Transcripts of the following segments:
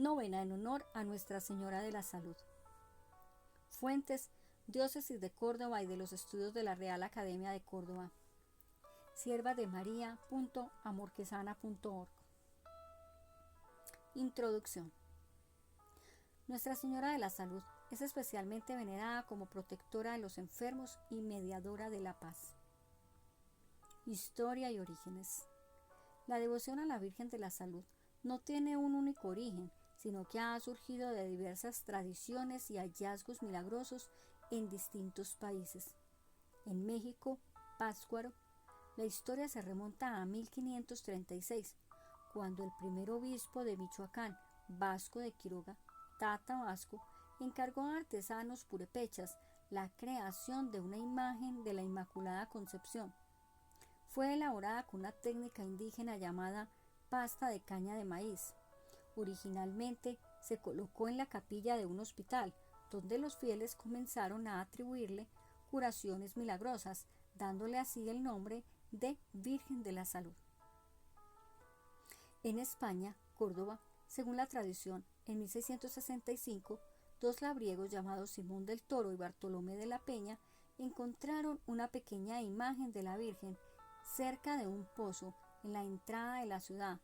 Novena en honor a Nuestra Señora de la Salud. Fuentes: Diócesis de Córdoba y de los Estudios de la Real Academia de Córdoba. siervasdemaria.amorquesana.org. Introducción. Nuestra Señora de la Salud es especialmente venerada como protectora de los enfermos y mediadora de la paz. Historia y orígenes. La devoción a la Virgen de la Salud no tiene un único origen, sino que ha surgido de diversas tradiciones y hallazgos milagrosos en distintos países. En México, Pátzcuaro, la historia se remonta a 1536, cuando el primer obispo de Michoacán, Vasco de Quiroga, Tata Vasco, encargó a artesanos purépechas la creación de una imagen de la Inmaculada Concepción. Fue elaborada con una técnica indígena llamada pasta de caña de maíz. Originalmente se colocó en la capilla de un hospital, donde los fieles comenzaron a atribuirle curaciones milagrosas, dándole así el nombre de Virgen de la Salud. En España, Córdoba, según la tradición, en 1665, dos labriegos llamados Simón del Toro y Bartolomé de la Peña encontraron una pequeña imagen de la Virgen cerca de un pozo en la entrada de la ciudad.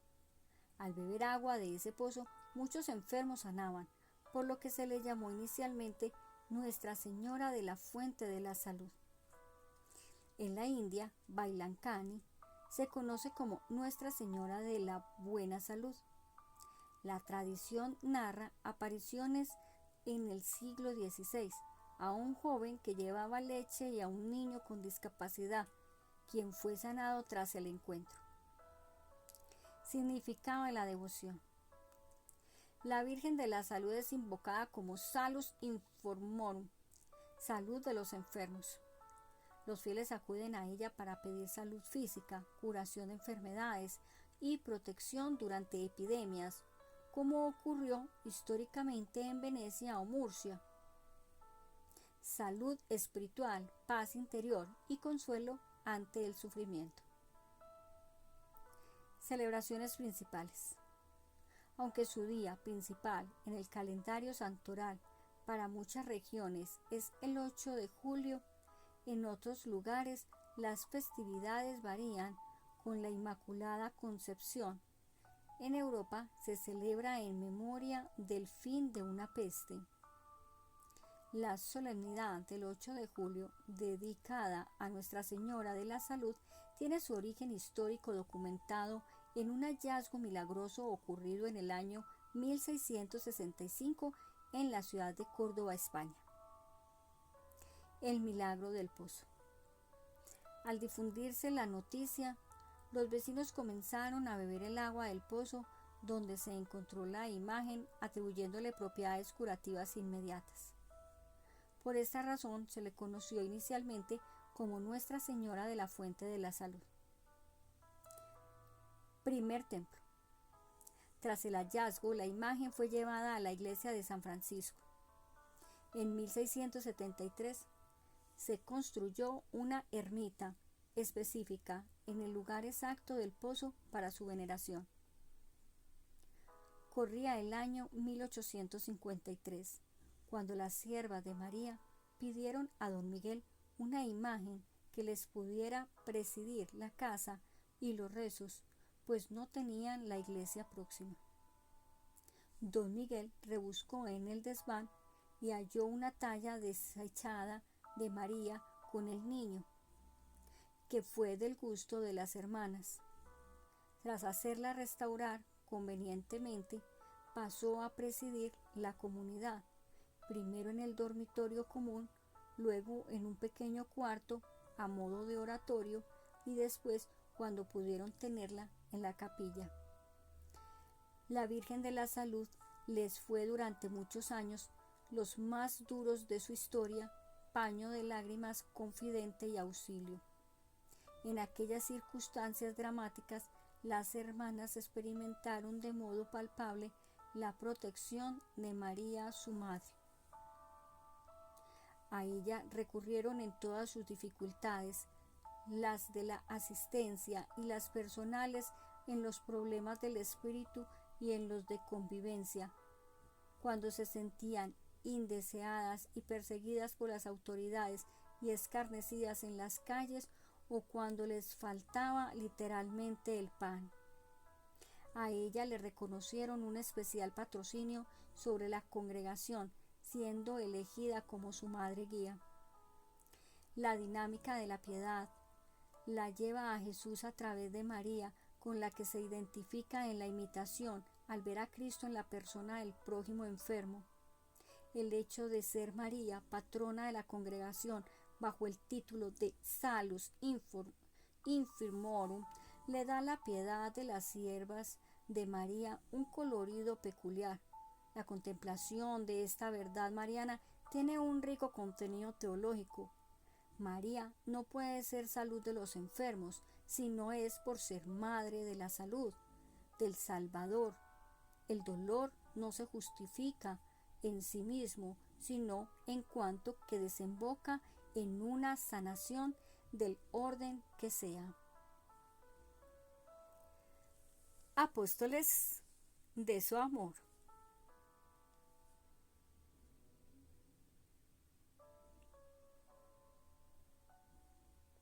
Al beber agua de ese pozo, muchos enfermos sanaban, por lo que se le llamó inicialmente Nuestra Señora de la Fuente de la Salud. En la India, Bailankani se conoce como Nuestra Señora de la Buena Salud. La tradición narra apariciones en el siglo XVI a un joven que llevaba leche y a un niño con discapacidad, quien fue sanado tras el encuentro. Significado de la devoción. La Virgen de la Salud es invocada como Salus Informorum, salud de los enfermos. Los fieles acuden a ella para pedir salud física, curación de enfermedades y protección durante epidemias, como ocurrió históricamente en Venecia o Murcia. Salud espiritual, paz interior y consuelo ante el sufrimiento. Celebraciones principales. Aunque su día principal en el calendario santoral para muchas regiones es el 8 de julio, en otros lugares las festividades varían con la Inmaculada Concepción. En Europa se celebra en memoria del fin de una peste. La solemnidad del 8 de julio, dedicada a Nuestra Señora de la Salud, tiene su origen histórico documentado en un hallazgo milagroso ocurrido en el año 1665 en la ciudad de Córdoba, España. El milagro del pozo. Al difundirse la noticia, los vecinos comenzaron a beber el agua del pozo donde se encontró la imagen, atribuyéndole propiedades curativas inmediatas. Por esta razón se le conoció inicialmente como Nuestra Señora de la Fuente de la Salud. Primer templo. Tras el hallazgo, la imagen fue llevada a la iglesia de San Francisco. En 1673 se construyó una ermita específica en el lugar exacto del pozo para su veneración. Corría el año 1853, cuando las siervas de María pidieron a don Miguel una imagen que les pudiera presidir la casa y los rezos, pues no tenían la iglesia próxima. Don Miguel rebuscó en el desván y halló una talla desechada de María con el niño, que fue del gusto de las hermanas. Tras hacerla restaurar convenientemente, pasó a presidir la comunidad, primero en el dormitorio común, luego en un pequeño cuarto a modo de oratorio y después cuando pudieron tenerla en la capilla. La Virgen de la Salud les fue durante muchos años los más duros de su historia, paño de lágrimas, confidente y auxilio. En aquellas circunstancias dramáticas, las hermanas experimentaron de modo palpable la protección de María, su madre. A ella recurrieron en todas sus dificultades, las de la asistencia y las personales, en los problemas del espíritu y en los de convivencia, cuando se sentían indeseadas y perseguidas por las autoridades y escarnecidas en las calles, o cuando les faltaba literalmente el pan. A ella le reconocieron un especial patrocinio sobre la congregación, siendo elegida como su madre guía. La dinámica de la piedad la lleva a Jesús a través de María, con la que se identifica en la imitación al ver a Cristo en la persona del prójimo enfermo. El hecho de ser María, patrona de la congregación, bajo el título de Salus Infirmorum, le da a la piedad de las siervas de María un colorido peculiar. La contemplación de esta verdad mariana tiene un rico contenido teológico. María no puede ser salud de los enfermos, si no es por ser madre de la salud, del Salvador. El dolor no se justifica en sí mismo, sino en cuanto que desemboca en una sanación del orden que sea. Apóstoles de su amor.